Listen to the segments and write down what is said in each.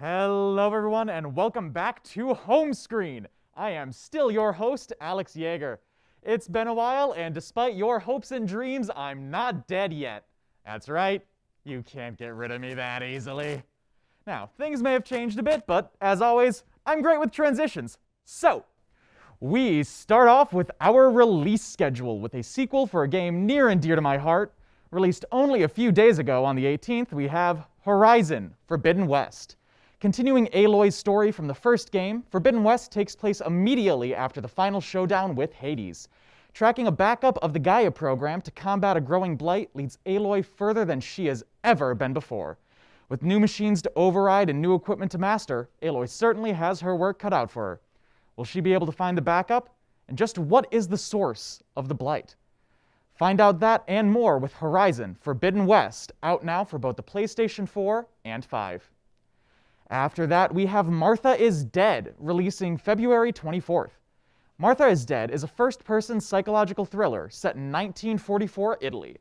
Hello everyone and welcome back to Homescreen. I am still your host, Alex Yeager. It's been a while and despite your hopes and dreams, I'm not dead yet. That's right, you can't get rid of me that easily. Now, things may have changed a bit, but as always, I'm great with transitions. So, we start off with our release schedule with a sequel for a game near and dear to my heart. Released only a few days ago on the 18th, we have Horizon Forbidden West. Continuing Aloy's story from the first game, Forbidden West takes place immediately after the final showdown with Hades. Tracking a backup of the Gaia program to combat a growing blight leads Aloy further than she has ever been before. With new machines to override and new equipment to master, Aloy certainly has her work cut out for her. Will she be able to find the backup? And just what is the source of the blight? Find out that and more with Horizon Forbidden West, out now for both the PlayStation 4 and 5. After that, we have Martha is Dead, releasing February 24th. Martha is Dead is a first-person psychological thriller set in 1944 Italy.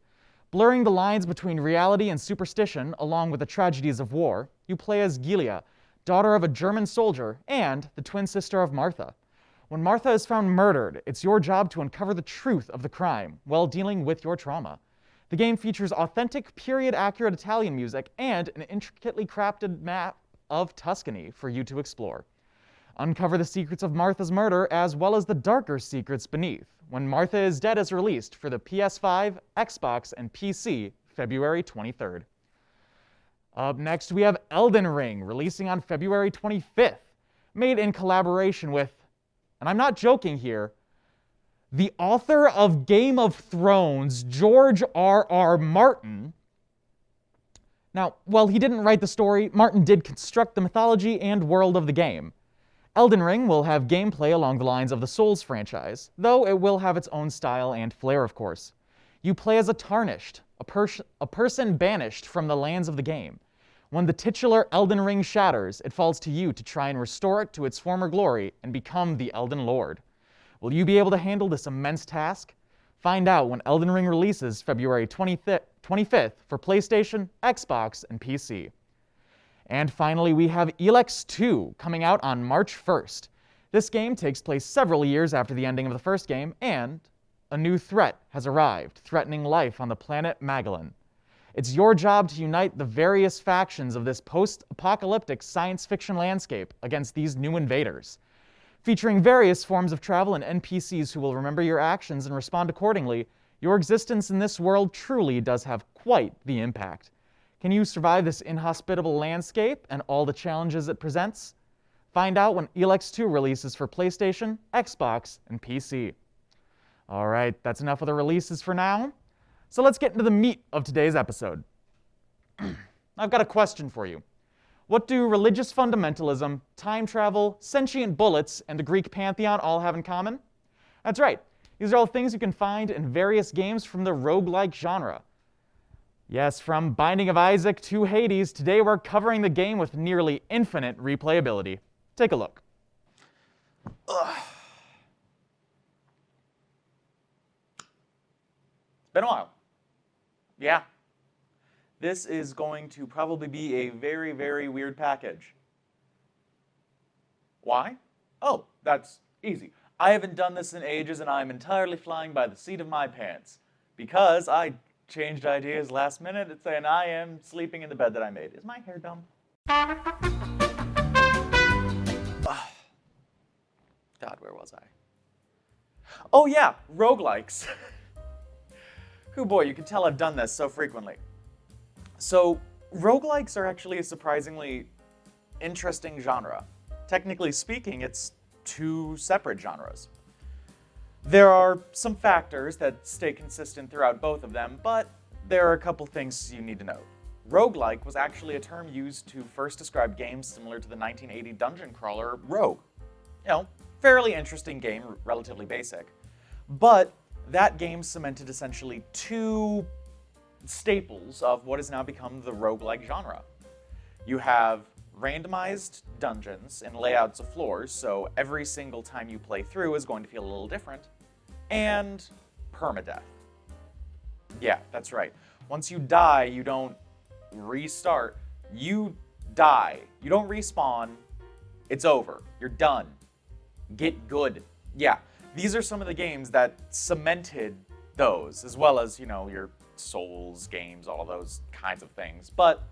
Blurring the lines between reality and superstition, along with the tragedies of war, you play as Gilia, daughter of a German soldier and the twin sister of Martha. When Martha is found murdered, it's your job to uncover the truth of the crime while dealing with your trauma. The game features authentic, period-accurate Italian music and an intricately crafted map of Tuscany for you to explore. Uncover the secrets of Martha's murder as well as the darker secrets beneath when Martha is Dead is released for the PS5, Xbox, and PC February 23rd. Up next, we have Elden Ring, releasing on February 25th, made in collaboration with, and I'm not joking here, the author of Game of Thrones, George R.R. Martin. Now, while he didn't write the story, Martin did construct the mythology and world of the game. Elden Ring will have gameplay along the lines of the Souls franchise, though it will have its own style and flair, of course. You play as a Tarnished, a person banished from the lands of the game. When the titular Elden Ring shatters, it falls to you to try and restore it to its former glory and become the Elden Lord. Will you be able to handle this immense task? Find out when Elden Ring releases February 25th for PlayStation, Xbox, and PC. And finally, we have Elex 2 coming out on March 1st. This game takes place several years after the ending of the first game, and a new threat has arrived, threatening life on the planet Magellan. It's your job to unite the various factions of this post-apocalyptic science fiction landscape against these new invaders. Featuring various forms of travel and NPCs who will remember your actions and respond accordingly, your existence in this world truly does have quite the impact. Can you survive this inhospitable landscape and all the challenges it presents? Find out when Elex 2 releases for PlayStation, Xbox, and PC. Alright, that's enough of the releases for now. So let's get into the meat of today's episode. I've got a question for you. What do religious fundamentalism, time travel, sentient bullets, and the Greek pantheon all have in common? That's right. These are all things you can find in various games from the roguelike genre. Yes, from Binding of Isaac to Hades, today we're covering the game with nearly infinite replayability. Take a look. Ugh. It's been a while. Yeah. This is going to probably be a very, very weird package. Why? Oh, that's easy. I haven't done this in ages and I'm entirely flying by the seat of my pants because I changed ideas last minute and I am sleeping in the bed that I made. Is my hair dumb? God, where was I? Oh yeah, roguelikes. Oh boy, you can tell I've done this so frequently. So, roguelikes are actually a surprisingly interesting genre. Technically speaking, it's two separate genres. There are some factors that stay consistent throughout both of them, but there are a couple things you need to know. Roguelike was actually a term used to first describe games similar to the 1980 dungeon crawler Rogue. You know, fairly interesting game, relatively basic. But that game cemented essentially two staples of what has now become the roguelike genre. You have randomized dungeons and layouts of floors, so every single time you play through is going to feel a little different, and permadeath. Yeah, that's right. Once you die, you don't restart. You die. You don't respawn. It's over. You're done. Get good. Yeah, these are some of the games that cemented those, as well as, your Souls games, all those kinds of things. But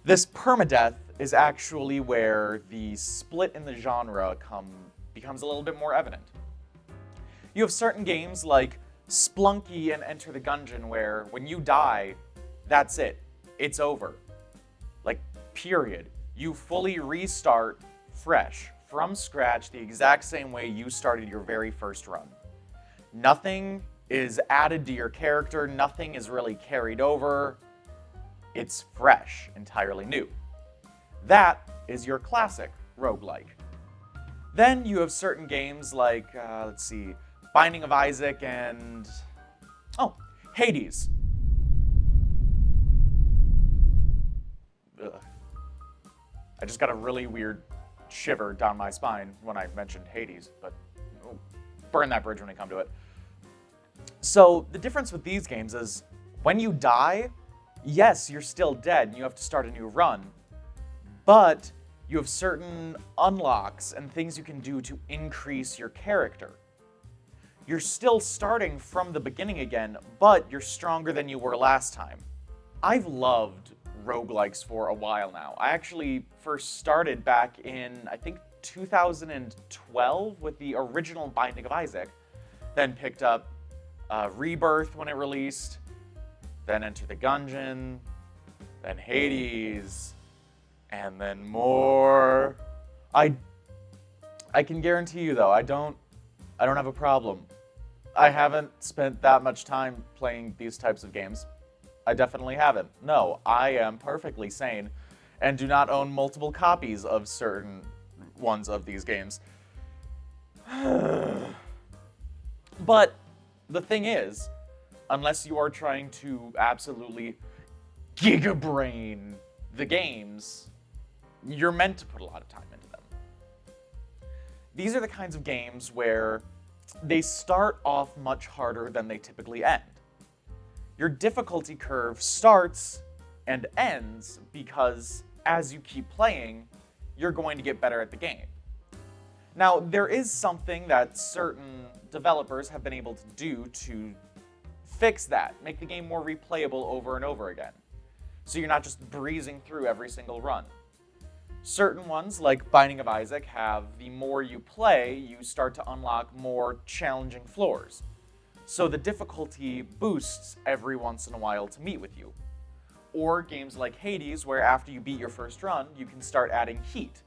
this permadeath is actually where the split in the genre becomes a little bit more evident. You have certain games like Splunky and Enter the Gungeon where when you die, that's it. It's over. Like, period. You fully restart fresh, from scratch, the exact same way you started your very first run. Nothing is added to your character, nothing is really carried over. It's fresh, entirely new. That is your classic roguelike. Then you have certain games like, Binding of Isaac and... Hades. Ugh. I just got a really weird shiver down my spine when I mentioned Hades, but burn that bridge when we come to it. So the difference with these games is when you die, yes, you're still dead and you have to start a new run, but you have certain unlocks and things you can do to increase your character. You're still starting from the beginning again, but you're stronger than you were last time. I've loved roguelikes for a while now. I actually first started back in, I think, 2012 with the original Binding of Isaac, then picked up Rebirth when it released, then Enter the Gungeon, then Hades, and then more. I can guarantee you though, I don't have a problem. I haven't spent that much time playing these types of games. I definitely haven't. No, I am perfectly sane and do not own multiple copies of certain ones of these games. But the thing is, unless you are trying to absolutely gigabrain the games, you're meant to put a lot of time into them. These are the kinds of games where they start off much harder than they typically end. Your difficulty curve starts and ends because as you keep playing, you're going to get better at the game. Now, there is something that certain developers have been able to do to fix that, make the game more replayable over and over again, so you're not just breezing through every single run. Certain ones, like Binding of Isaac, have the more you play, you start to unlock more challenging floors. So the difficulty boosts every once in a while to meet with you. Or games like Hades, where after you beat your first run, you can start adding heat.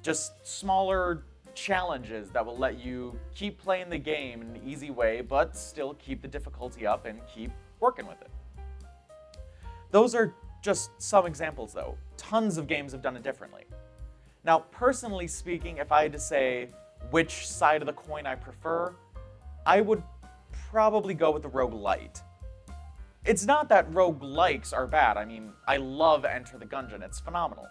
Just smaller challenges that will let you keep playing the game in an easy way, but still keep the difficulty up and keep working with it. Those are just some examples, though. Tons of games have done it differently. Now, personally speaking, if I had to say which side of the coin I prefer, I would probably go with the roguelite. It's not that roguelikes are bad. I mean, I love Enter the Gungeon. It's phenomenal.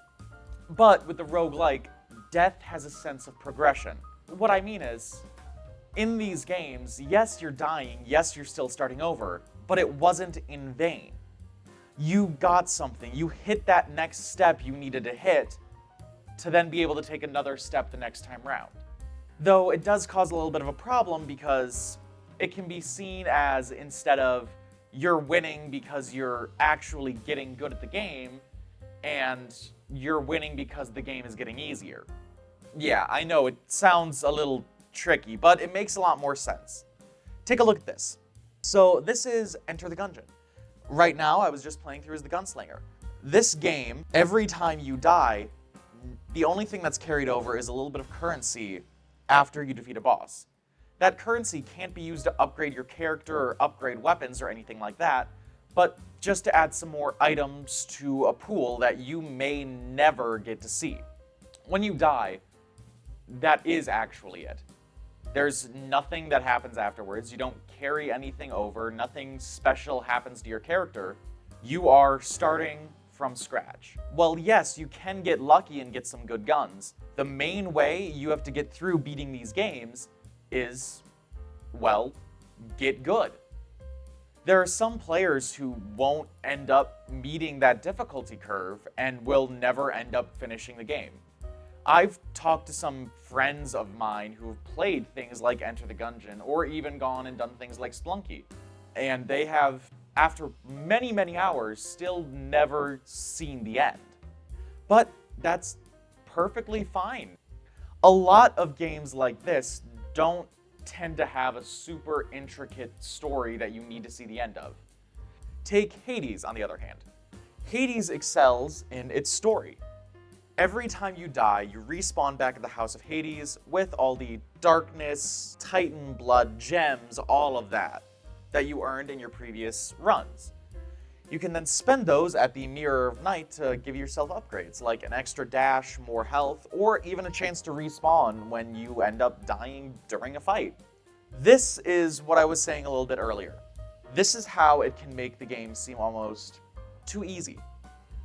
But with the roguelike, death has a sense of progression. What I mean is, in these games, yes, you're dying, yes, you're still starting over, but it wasn't in vain. You got something. You hit that next step you needed to hit to then be able to take another step the next time round. Though it does cause a little bit of a problem because it can be seen as, instead of you're winning because you're actually getting good at the game, and you're winning because the game is getting easier. Yeah, I know it sounds a little tricky, but it makes a lot more sense. Take a look at this. So this is Enter the Gungeon. Right now, I was just playing through as the gunslinger. This game, every time you die, the only thing that's carried over is a little bit of currency after you defeat a boss. That currency can't be used to upgrade your character or upgrade weapons or anything like that, but just to add some more items to a pool that you may never get to see. When you die, that is actually it. There's nothing that happens afterwards. You don't carry anything over. Nothing special happens to your character. You are starting from scratch. Well, yes, you can get lucky and get some good guns. The main way you have to get through beating these games is, well, get good. There are some players who won't end up meeting that difficulty curve and will never end up finishing the game. I've talked to some friends of mine who've played things like Enter the Gungeon or even gone and done things like Splunky. And they have, after many, many hours, still never seen the end. But that's perfectly fine. A lot of games like this don't tend to have a super intricate story that you need to see the end of. Take Hades, on the other hand. Hades excels in its story. Every time you die, you respawn back at the House of Hades with all the darkness, Titan blood, gems, all of that you earned in your previous runs. You can then spend those at the Mirror of Night to give yourself upgrades, like an extra dash, more health, or even a chance to respawn when you end up dying during a fight. This is what I was saying a little bit earlier. This is how it can make the game seem almost too easy.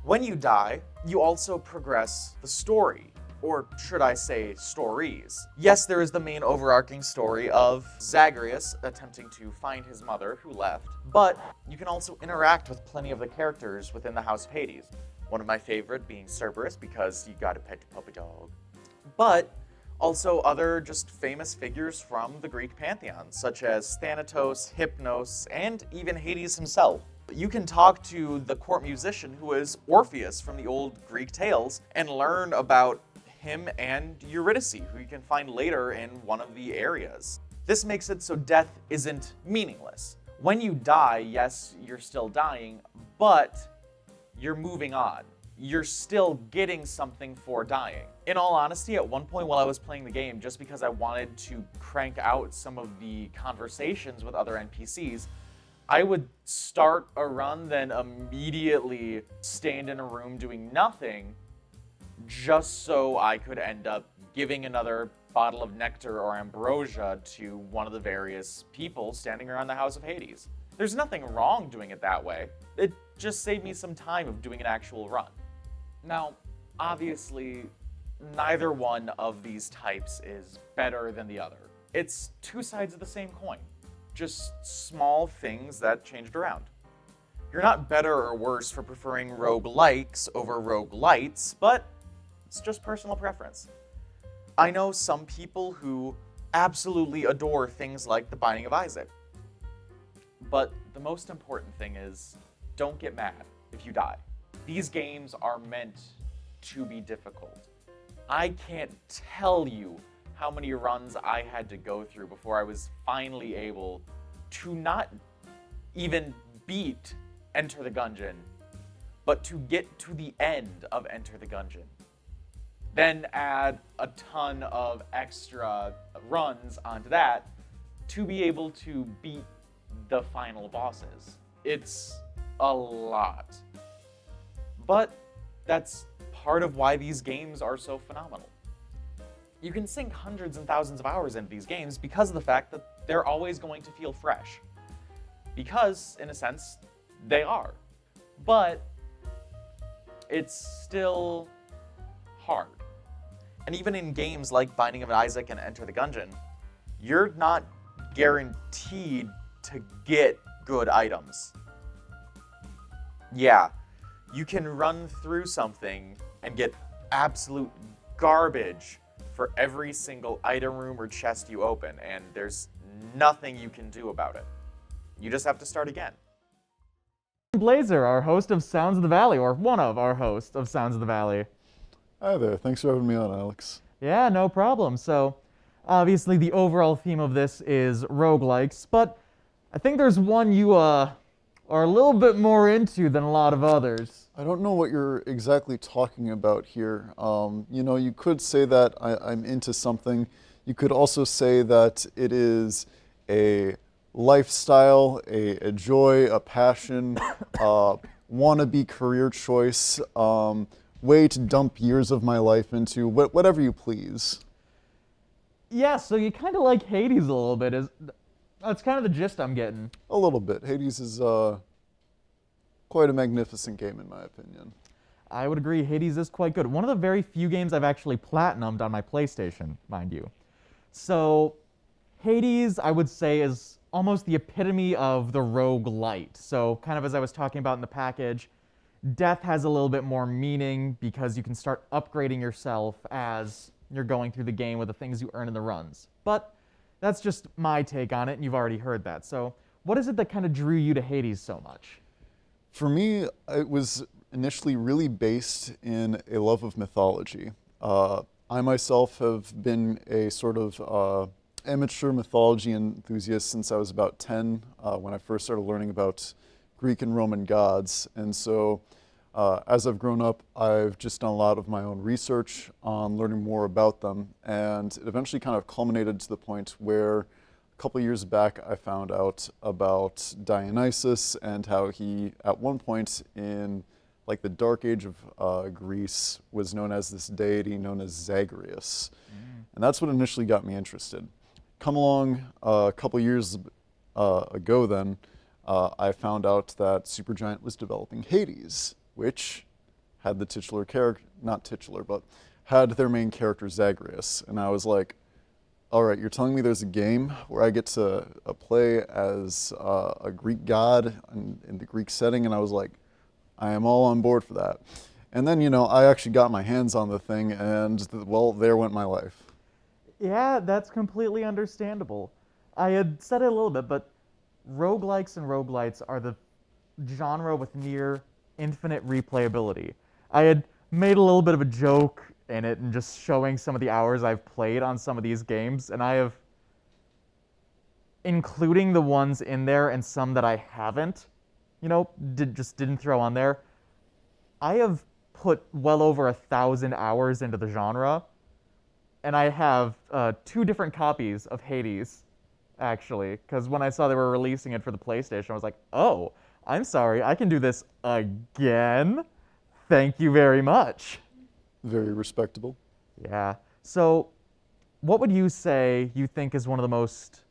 When you die, you also progress the story, or should I say stories. Yes, there is the main overarching story of Zagreus attempting to find his mother who left, but you can also interact with plenty of the characters within the House of Hades. One of my favorite being Cerberus because you gotta pet your puppy dog. But also other just famous figures from the Greek pantheon, such as Thanatos, Hypnos, and even Hades himself. You can talk to the court musician who is Orpheus from the old Greek tales and learn about him and Eurydice, who you can find later in one of the areas. This makes it so death isn't meaningless. When you die, yes, you're still dying, but you're moving on. You're still getting something for dying. In all honesty, at one point while I was playing the game, just because I wanted to crank out some of the conversations with other NPCs, I would start a run, then immediately stand in a room doing nothing, just so I could end up giving another bottle of nectar or ambrosia to one of the various people standing around the House of Hades. There's nothing wrong doing it that way. It just saved me some time of doing an actual run. Now, obviously, neither one of these types is better than the other. It's two sides of the same coin, just small things that changed around. You're not better or worse for preferring roguelikes over roguelites, but it's just personal preference. I know some people who absolutely adore things like The Binding of Isaac. But the most important thing is, don't get mad if you die. These games are meant to be difficult. I can't tell you how many runs I had to go through before I was finally able to not even beat Enter the Gungeon, but to get to the end of Enter the Gungeon. Then add a ton of extra runs onto that to be able to beat the final bosses. It's a lot. But that's part of why these games are so phenomenal. You can sink hundreds and thousands of hours into these games because of the fact that they're always going to feel fresh. Because, in a sense, they are. But it's still hard. And even in games like Binding of Isaac and Enter the Gungeon, you're not guaranteed to get good items. Yeah, you can run through something and get absolute garbage for every single item room or chest you open, and there's nothing you can do about it. You just have to start again. Blazer, our host of Sounds of the Valley, or one of our hosts of Sounds of the Valley. Hi there, thanks for having me on, Alex. Yeah, no problem. So, obviously the overall theme of this is roguelikes, but I think there's one you are a little bit more into than a lot of others. I don't know what you're exactly talking about here. You could say that I'm into something. You could also say that it is a lifestyle, a joy, a passion, wannabe career choice, way to dump years of my life into, whatever you please. Yeah, so you kind of like Hades a little bit. That's kind of the gist I'm getting. A little bit. Hades is quite a magnificent game in my opinion. I would agree, Hades is quite good. One of the very few games I've actually platinumed on my PlayStation, mind you. So, Hades, I would say, is almost the epitome of the roguelite. So kind of as I was talking about in the package, death has a little bit more meaning because you can start upgrading yourself as you're going through the game with the things you earn in the runs. But that's just my take on it, and you've already heard that. So what is it that kind of drew you to Hades so much? For me, it was initially really based in a love of mythology. I myself have been a sort of amateur mythology enthusiast since I was about 10, when I first started learning about Greek and Roman gods. And so as I've grown up, I've just done a lot of my own research on learning more about them. And it eventually kind of culminated to the point where a couple years back, I found out about Dionysus and how he, at one point in like the Dark Age of Greece, was known as this deity known as Zagreus. And that's what initially got me interested. Come along a couple years ago then, I found out that Supergiant was developing Hades, which had the titular character, not titular, but had their main character Zagreus. And I was like, all right, you're telling me there's a game where I get to play as a Greek god in the Greek setting? And I was like, I am all on board for that. And then, I actually got my hands on the thing, and well, there went my life. Yeah, that's completely understandable. I had said it a little bit, but roguelikes and roguelites are the genre with near infinite replayability. I had made a little bit of a joke in it and just showing some of the hours I've played on some of these games, and I have, including the ones in there and some that I haven't, just didn't throw on there, I have put well over 1,000 hours into the genre, and I have 2 different copies of Hades, actually, because when I saw they were releasing it for the PlayStation, I was like, oh, I'm sorry, I can do this again? Thank you very much. Very respectable. Yeah. So, what would you say you think is one of the most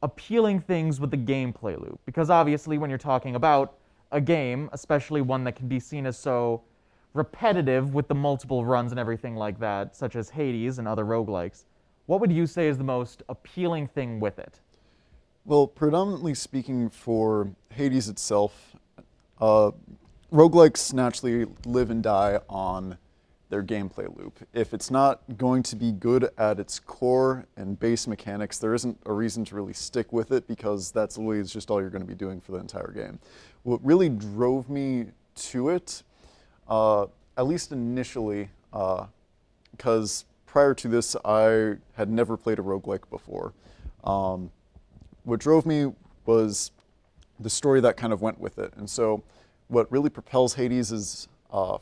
appealing things with the gameplay loop? Because obviously, when you're talking about a game, especially one that can be seen as so repetitive with the multiple runs and everything like that, such as Hades and other roguelikes, what would you say is the most appealing thing with it? Well, predominantly speaking for Hades itself, roguelikes naturally live and die on their gameplay loop. If it's not going to be good at its core and base mechanics, there isn't a reason to really stick with it, because that's always just all you're going to be doing for the entire game. What really drove me to it, at least initially, because prior to this, I had never played a roguelike before. What drove me was the story that kind of went with it. And so what really propels Hades'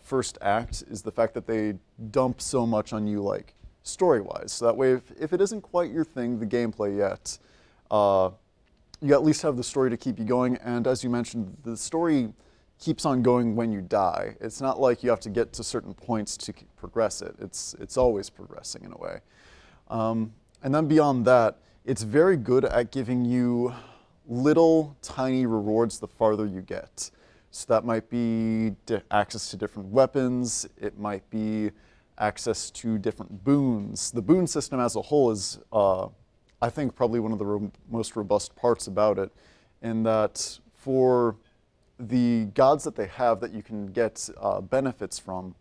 first act is the fact that they dump so much on you, like, story-wise. So that way, if it isn't quite your thing, the gameplay yet, you at least have the story to keep you going. And as you mentioned, the story keeps on going when you die. It's not like you have to get to certain points to progress it. It's always progressing in a way. And then beyond that, it's very good at giving you little tiny rewards the farther you get. So that might be access to different weapons. It might be access to different boons. The boon system as a whole is, I think, probably one of the most robust parts about it, in that for the gods that they have that you can get benefits from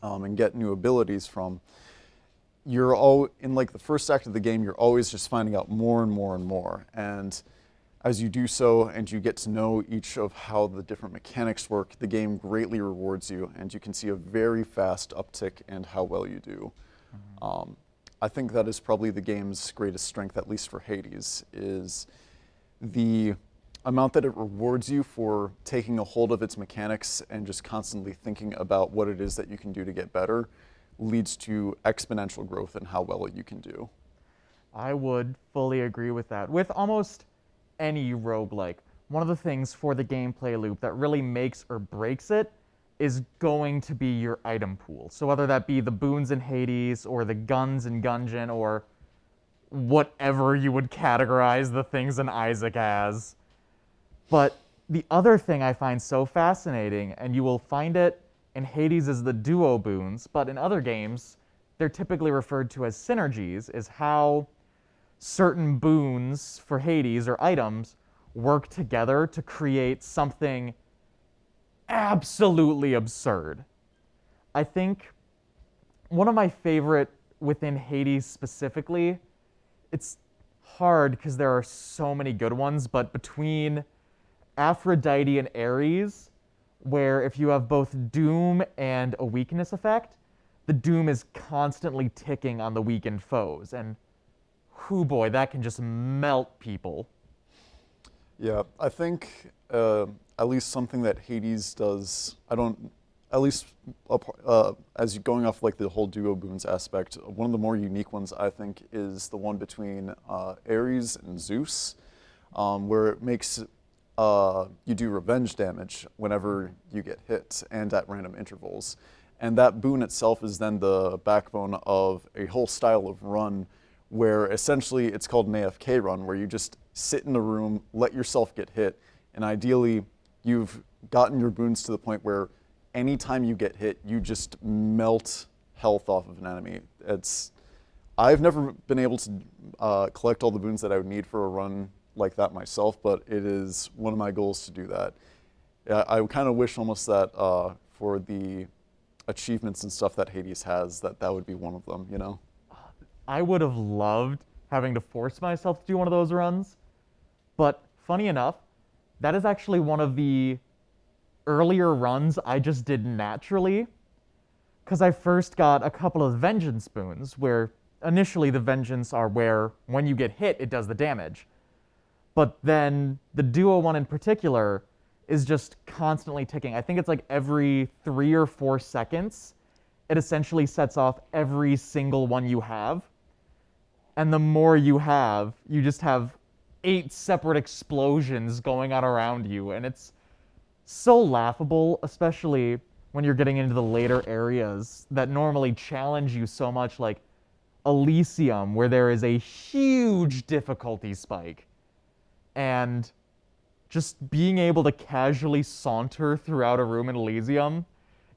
and get new abilities from, you're all in like the first act of the game, you're always just finding out more and more and more. And as you do so and you get to know each of how the different mechanics work, the game greatly rewards you, and you can see a very fast uptick in how well you do. Mm-hmm. I think that is probably the game's greatest strength, at least for Hades, is the amount that it rewards you for taking a hold of its mechanics and just constantly thinking about what it is that you can do to get better leads to exponential growth in how well you can do. I would fully agree with that. With almost any roguelike, one of the things for the gameplay loop that really makes or breaks it is going to be your item pool. So whether that be the boons in Hades or the guns in Gungeon or whatever you would categorize the things in Isaac as. But the other thing I find so fascinating, and you will find it in Hades as the duo boons, but in other games, they're typically referred to as synergies, is how certain boons for Hades or items work together to create something absolutely absurd. I think one of my favorite within Hades specifically, it's hard because there are so many good ones, but between Aphrodite and Ares, where if you have both Doom and a weakness effect, the Doom is constantly ticking on the weakened foes, and whoo boy, that can just melt people. Yeah, I think at least something that Hades does, I don't, at least as you're going off like the whole duo boons aspect, one of the more unique ones I think is the one between Ares and Zeus, where it makes you do revenge damage whenever you get hit and at random intervals. And that boon itself is then the backbone of a whole style of run where essentially it's called an AFK run, where you just sit in a room, let yourself get hit, and ideally you've gotten your boons to the point where anytime you get hit, you just melt health off of an enemy. I've never been able to collect all the boons that I would need for a run like that myself, but it is one of my goals to do that. I kind of wish almost that for the achievements and stuff that Hades has, that would be one of them, you know? I would have loved having to force myself to do one of those runs, but funny enough, that is actually one of the earlier runs I just did naturally, because I first got a couple of vengeance boons, where initially the vengeance are where when you get hit, it does the damage. But then the duo one in particular is just constantly ticking. I think it's like every 3 or 4 seconds, it essentially sets off every single one you have. And the more you have, you just have 8 separate explosions going on around you. And it's so laughable, especially when you're getting into the later areas that normally challenge you so much, like Elysium, where there is a huge difficulty spike. And just being able to casually saunter throughout a room in Elysium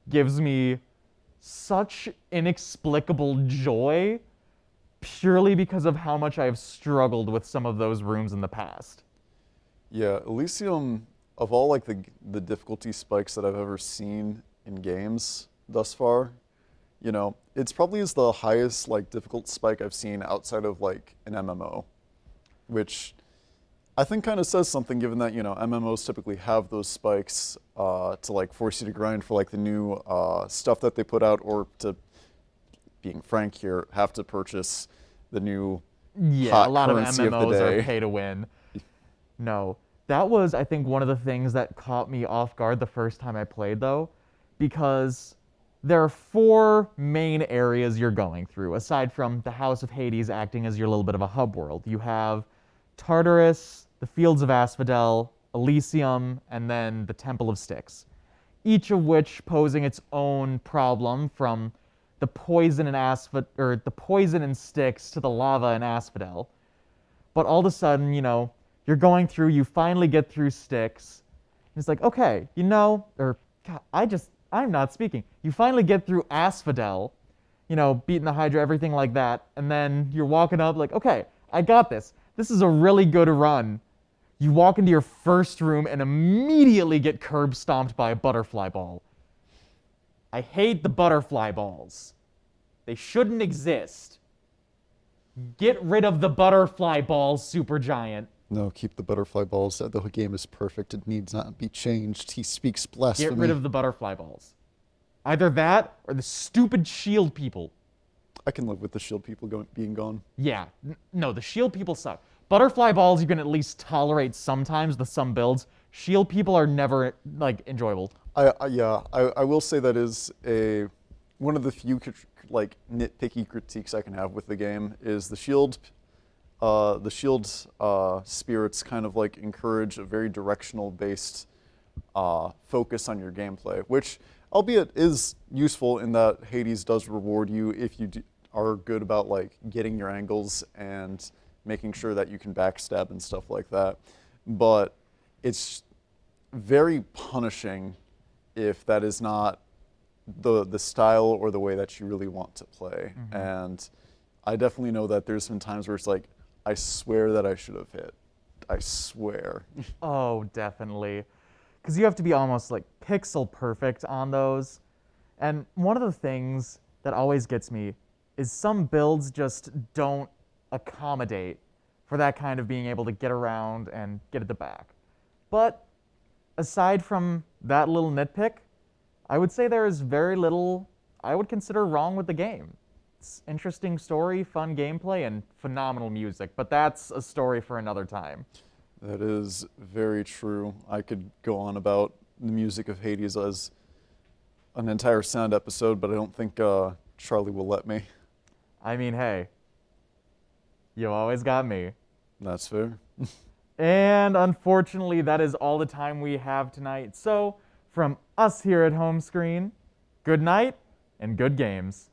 gives me such inexplicable joy purely because of how much I've struggled with some of those rooms in the past. Yeah, Elysium, of all like the difficulty spikes that I've ever seen in games thus far, you know, it's probably is the highest like difficult spike I've seen outside of like an MMO, which I think kind of says something, given that, you know, MMOs typically have those spikes to like force you to grind for like the new stuff that they put out, or to, being frank here, have to purchase the new hot A lot of currency MMOs of the day. are pay to win. No, that was, I think, one of the things that caught me off guard the first time I played, though, because there are 4 main areas you're going through, aside from the House of Hades acting as your little bit of a hub world. You have Tartarus, the Fields of Asphodel, Elysium, and then the Temple of Styx, each of which posing its own problem, from the poison in Styx to the lava in Asphodel. But all of a sudden, you know, you're going through, you finally get through Styx, and it's like, okay, you know, or God, I'm not speaking. You finally get through Asphodel, you know, beating the Hydra, everything like that, and then you're walking up like, okay, I got this. This is a really good run. You walk into your first room and immediately get curb stomped by a butterfly ball. I hate the butterfly balls. They shouldn't exist. Get rid of the butterfly balls, Supergiant. No, keep the butterfly balls. The game is perfect. It needs not be changed. He speaks blasphemy. Get rid of the butterfly balls. Either that or the stupid shield people. I can live with the shield people being gone. Yeah, no, the shield people suck. Butterfly balls you can at least tolerate sometimes with some builds. Shield people are never, like, enjoyable. I will say that is one of the few like nitpicky critiques I can have with the game is the shield spirits kind of like encourage a very directional based focus on your gameplay, which albeit is useful in that Hades does reward you if you are good about like getting your angles and making sure that you can backstab and stuff like that. But it's very punishing if that is not the style or the way that you really want to play. Mm-hmm. And I definitely know that there's been times where it's like, I swear that I should have hit. I swear. Oh, definitely. Because you have to be almost like pixel perfect on those. And one of the things that always gets me is some builds just don't accommodate for that kind of being able to get around and get at the back. But aside from that little nitpick, I would say there is very little I would consider wrong with the game. It's interesting story, fun gameplay, and phenomenal music, but that's a story for another time. That is very true. I could go on about the music of Hades as an entire sound episode, but I don't think Charlie will let me. I mean, hey, you always got me. That's fair. And unfortunately, that is all the time we have tonight. So, from us here at Homescreen, good night and good games.